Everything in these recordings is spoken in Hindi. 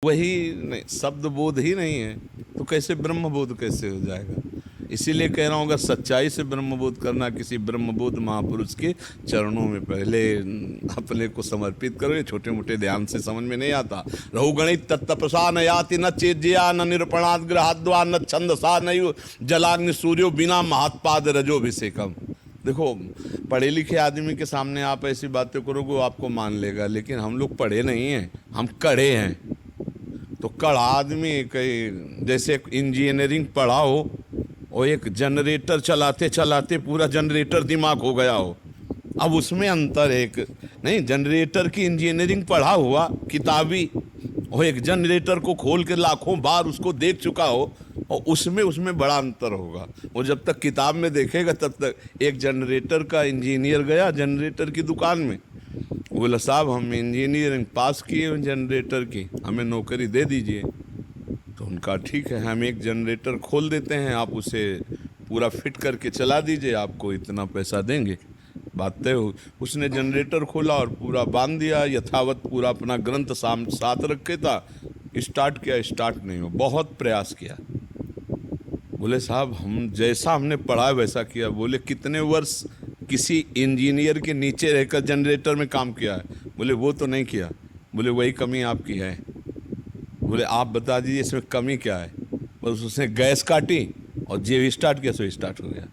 वही नहीं, शब्द बोध ही नहीं है तो कैसे ब्रह्म बोध कैसे हो जाएगा। इसीलिए कह रहा हूँ, अगर सच्चाई से ब्रह्म बोध करना, किसी ब्रह्म बोध महापुरुष के चरणों में पहले अपने को समर्पित करो। ये छोटे मोटे ध्यान से समझ में नहीं आता। रहु गणित तत्तपसा न याति न चेज्या न निरूपणाद ग्रहाद्वा न छंदसा न जलाग्नि सूर्यो बिना महात्पाद रजोभिषेकम। देखो, पढ़े लिखे आदमी के सामने आप ऐसी बातें करोगे वो आपको मान लेगा, लेकिन हम लोग पढ़े नहीं हैं, हम कड़े हैं। तो कड़ा आदमी कहीं जैसे इंजीनियरिंग पढ़ा हो और एक जनरेटर चलाते चलाते पूरा जनरेटर दिमाग हो गया हो, अब उसमें अंतर है। एक नहीं, जनरेटर की इंजीनियरिंग पढ़ा हुआ किताबी और एक जनरेटर को खोल के लाखों बार उसको देख चुका हो, और उसमें बड़ा अंतर होगा। वो जब तक किताब में देखेगा तब तक। एक जनरेटर का इंजीनियर गया जनरेटर की दुकान में, बोला साहब हम इंजीनियरिंग पास किए हैं जनरेटर की, हमें नौकरी दे दीजिए। तो उनका ठीक है, हम एक जनरेटर खोल देते हैं, आप उसे पूरा फिट करके चला दीजिए, आपको इतना पैसा देंगे, बात तय हो। उसने जनरेटर खोला और पूरा बांध दिया यथावत, पूरा अपना ग्रंथ साथ रखे था। स्टार्ट किया, स्टार्ट नहीं हो, बहुत प्रयास किया। बोले साहब हम जैसा हमने पढ़ा वैसा किया। बोले कितने वर्ष किसी इंजीनियर के नीचे रहकर जनरेटर में काम किया है? बोले वो तो नहीं किया। बोले वही कमी आपकी है। बोले आप बता दीजिए इसमें कमी क्या है? बस उसने गैस काटी और जो स्टार्ट किया सो स्टार्ट हो गया।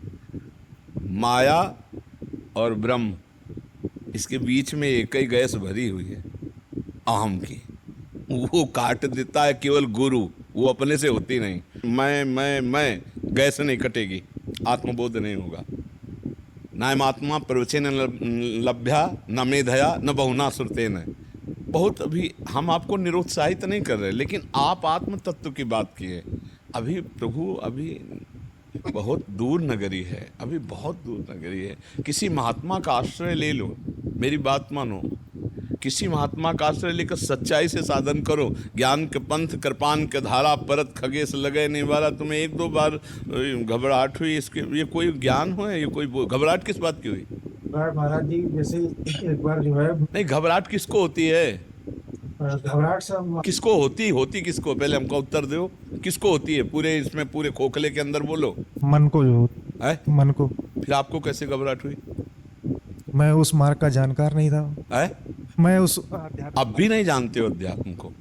माया और ब्रह्म, इसके बीच में एक ही गैस भरी हुई है अहम की, वो काट देता है केवल गुरु, वो अपने से होती नहीं। मैं गैस नहीं कटेगी, आत्मबोध नहीं होगा। नायमात्मा प्रवचन लभ्या न मेधया न बहुना श्रुतेन। बहुत अभी हम आपको निरुत्साहित नहीं कर रहे, लेकिन आप आत्म तत्व की बात किए। अभी प्रभु अभी बहुत दूर नगरी है, अभी बहुत दूर नगरी है। किसी महात्मा का आश्रय ले लो, मेरी बात मानो, किसी महात्मा का आश्रय लेकर सच्चाई से साधन करो। ज्ञान के पंथ कृपान के धारा परत खगेश लगे नहीं वाला। तुम्हें एक दो बार घबराहट हुई, इसके ये कोई ज्ञान हो? ये कोई घबराहट किस बात की हुई? महाराज जी जैसे एक बार जो है, नहीं, घबराहट किसको होती है? घबराहट से किसको होती किसको? पहले हमको उत्तर दो, किसको होती है? पूरे इसमें पूरे खोखले के अंदर बोलो। मन को जो है मन को। फिर आपको कैसे घबराहट हुई? मैं उस मार्ग का जानकार नहीं था। है मैं उस अब भी नहीं जानते हो अध्यात्म को?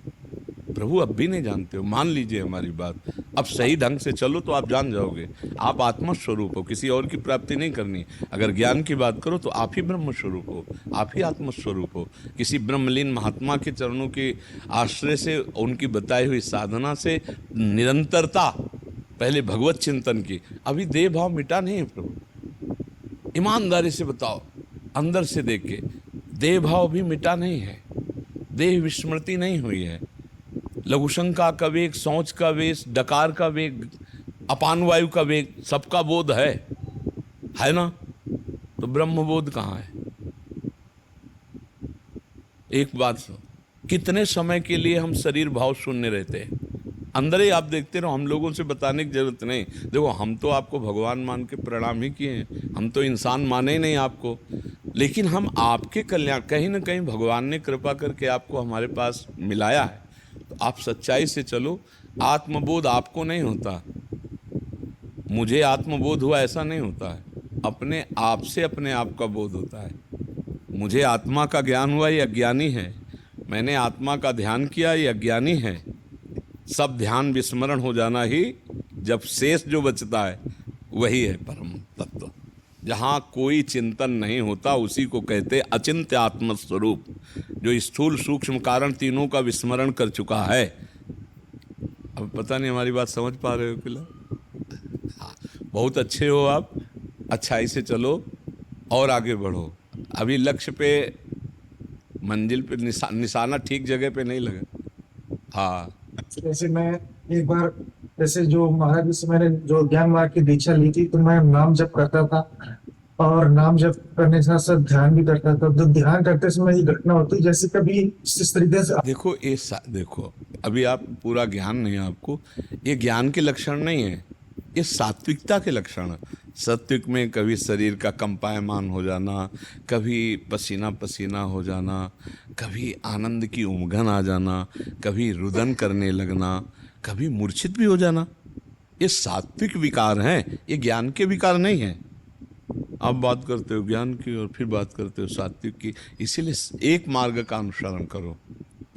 प्रभु अब भी नहीं जानते हो? मान लीजिए हमारी बात, अब सही ढंग से चलो तो आप जान जाओगे। आप आत्मा स्वरूप हो, किसी और की प्राप्ति नहीं करनी। अगर ज्ञान की बात करो तो आप ही ब्रह्म स्वरूप हो, आप ही आत्म स्वरूप हो। किसी ब्रह्मलीन महात्मा के चरणों के आश्रय से, उनकी बताई हुई साधना से निरंतरता, पहले भगवत चिंतन की। अभी देह भाव मिटा नहीं है प्रभु, ईमानदारी से बताओ, अंदर से देख के देह भाव भी मिटा नहीं है, देह विस्मृति नहीं हुई है। लघुशंका का वेग, सोच का वेग, डकार का वेग, अपान वायु का वेग, सबका बोध है ना? तो ब्रह्म बोध कहाँ है? एक बात सुनो, कितने समय के लिए हम शरीर भाव शून्य रहते हैं? अंदर ही आप देखते रहो, हम लोगों से बताने की जरूरत नहीं। देखो, हम तो आपको भगवान मान के प्रणाम ही किए हैं, हम तो इंसान माने ही नहीं आपको। लेकिन हम आपके कल्याण, कहीं ना कहीं भगवान ने कृपा करके आपको हमारे पास मिलाया है, तो आप सच्चाई से चलो। आत्मबोध आपको नहीं होता, मुझे आत्मबोध हुआ ऐसा नहीं होता है। अपने आप से अपने आप का बोध होता है। मुझे आत्मा का ज्ञान हुआ, ये अज्ञानी है। मैंने आत्मा का ध्यान किया, ये अज्ञानी है। सब ध्यान विस्मरण हो जाना ही, जब शेष जो बचता है वही है परम तत्व। जहाँ कोई चिंतन नहीं होता उसी को कहते अचिंत्य आत्मस्वरूप, जो स्थूल सूक्ष्म कारण तीनों का विस्मरण कर चुका है। अब पता नहीं हमारी बात समझ पा रहे हो कि? हाँ, बहुत अच्छे हो आप, अच्छाई से चलो और आगे बढ़ो। अभी लक्ष्य पे, मंजिल पे निशाना ठीक जगह पे नहीं लगा। हाँ, जैसे मैं एक बार, जैसे जो महाराज जी से मैंने जो ज्ञान मार्ग की दीक्षा ली थी, तो मैं नाम जप करता था, और नाम जप करने के साथ साथ ध्यान भी करता था। तो ध्यान करते समय ये घटना होती, जैसे कभी इस तरीके से देखो देखो, अभी आप पूरा ज्ञान नहीं है आपको, ये ज्ञान के लक्षण नहीं है, ये सात्विकता के लक्षण है। सात्विक में कभी शरीर का कंपायमान हो जाना, कभी पसीना पसीना हो जाना, कभी आनंद की उमघन आ जाना, कभी रुदन करने लगना, कभी मूर्छित भी हो जाना, ये सात्विक विकार हैं, ये ज्ञान के विकार नहीं हैं। आप बात करते हो ज्ञान की और फिर बात करते हो सात्विक की। इसीलिए एक मार्ग का अनुसरण करो,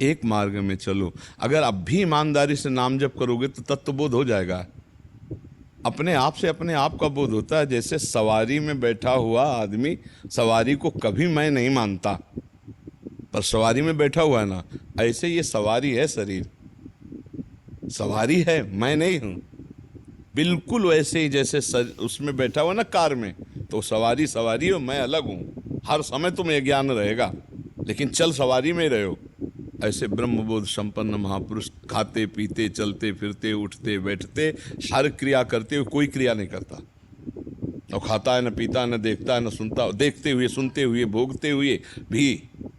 एक मार्ग में चलो। अगर अब भी ईमानदारी से नाम जप करोगे तो तत्वबोध हो जाएगा। अपने आप से अपने आप का बोध होता है। जैसे सवारी में बैठा हुआ आदमी सवारी को कभी मैं नहीं मानता, पर सवारी में बैठा हुआ है ना, ऐसे ये सवारी है, शरीर सवारी है, मैं नहीं हूँ। बिल्कुल वैसे ही जैसे उसमें बैठा हुआ ना कार में, तो सवारी सवारी हो, मैं अलग हूँ। हर समय तुम्हें ज्ञान रहेगा, लेकिन चल सवारी में रहो। ऐसे ब्रह्मबोध संपन्न महापुरुष खाते पीते चलते फिरते उठते बैठते हर क्रिया करते हुए कोई क्रिया नहीं करता। और खाता है न पीता है, न देखता है न सुनता, देखते हुए सुनते हुए भोगते हुए भी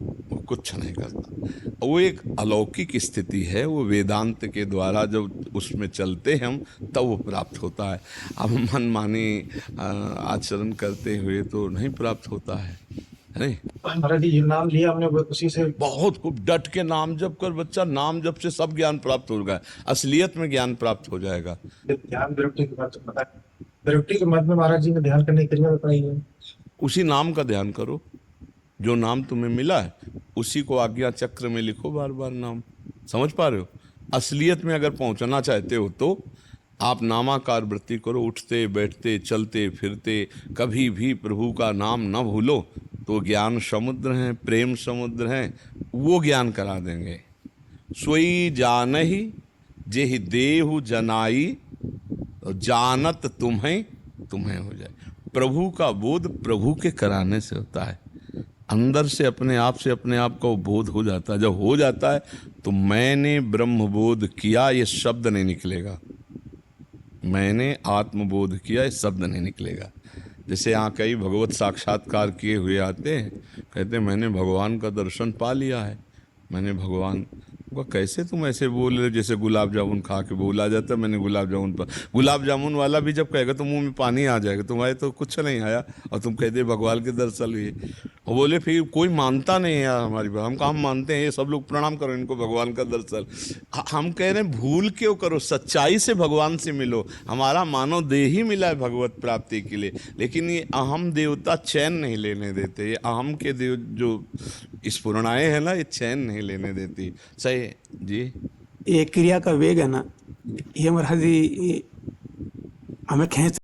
वो कुछ नहीं करता। वो एक अलौकिक स्थिति है, वो वेदांत के द्वारा जब उसमें चलते हैं हम, तब वो प्राप्त होता है। अब मनमानी आचरण करते हुए तो नहीं प्राप्त होता है, नहीं। महाराज जी जो नाम लिया हमने वो उसी से बहुत खूब डट के नाम जप कर बच्चा, नाम जप से सब ज्ञान प्राप्त होगा, असलियत में ज्ञान प्राप्त हो जाएगा। ध्यान विरक्ति की बात बताया। विरक्ति के मध्य में महाराज जी ने ध्यान करने की क्रिया बताई है। उसी नाम का ध्यान करो, जो नाम तुम्हें मिला है उसी को आज्ञा चक्र में लिखो बार बार नाम। समझ पा रहे हो? असलियत में अगर पहुंचना चाहते हो तो आप नामाकार वृत्ति करो, उठते बैठते चलते फिरते कभी भी प्रभु का नाम न भूलो, तो ज्ञान समुद्र हैं, प्रेम समुद्र हैं, वो ज्ञान करा देंगे। सोई जानहि जेहि देहु जनाई, जानत तुम्हें तुम्हें हो जाए। प्रभु का बोध प्रभु के कराने से होता है, अंदर से अपने आप का वो बोध हो जाता है। जब हो जाता है तो मैंने ब्रह्मबोध किया ये शब्द नहीं निकलेगा, मैंने आत्मबोध किया ये शब्द नहीं निकलेगा। जैसे यहाँ कई भगवत साक्षात्कार किए हुए आते हैं, कहते हैं मैंने भगवान का दर्शन पा लिया है, मैंने भगवान को। कैसे तुम ऐसे बोल रहे जैसे गुलाब जामुन खा के बोला जाता है मैंने गुलाब जामुन पर। गुलाब जामुन वाला भी जब कहेगा तो मुंह में पानी आ जाएगा, तुम्हारे तो कुछ नहीं आया और तुम कहते भगवान के दर्शन हुए। और बोले फिर कोई मानता नहीं है यार हमारी बात, हम कहाँ मानते हैं, ये सब लोग प्रणाम करो इनको भगवान का दर्शन। हम कह रहे हैं भूल क्यों करो, सच्चाई से भगवान से मिलो। हमारा मानव देह ही मिला है भगवत प्राप्ति के लिए, लेकिन ये अहम देवता चैन नहीं लेने देते। ये अहम के देव जो स्फुरणाएँ हैं ना, ये चैन नहीं लेने देती। सही जी। ये क्रिया का वेग है ना, ये महाराज जी हमें खींच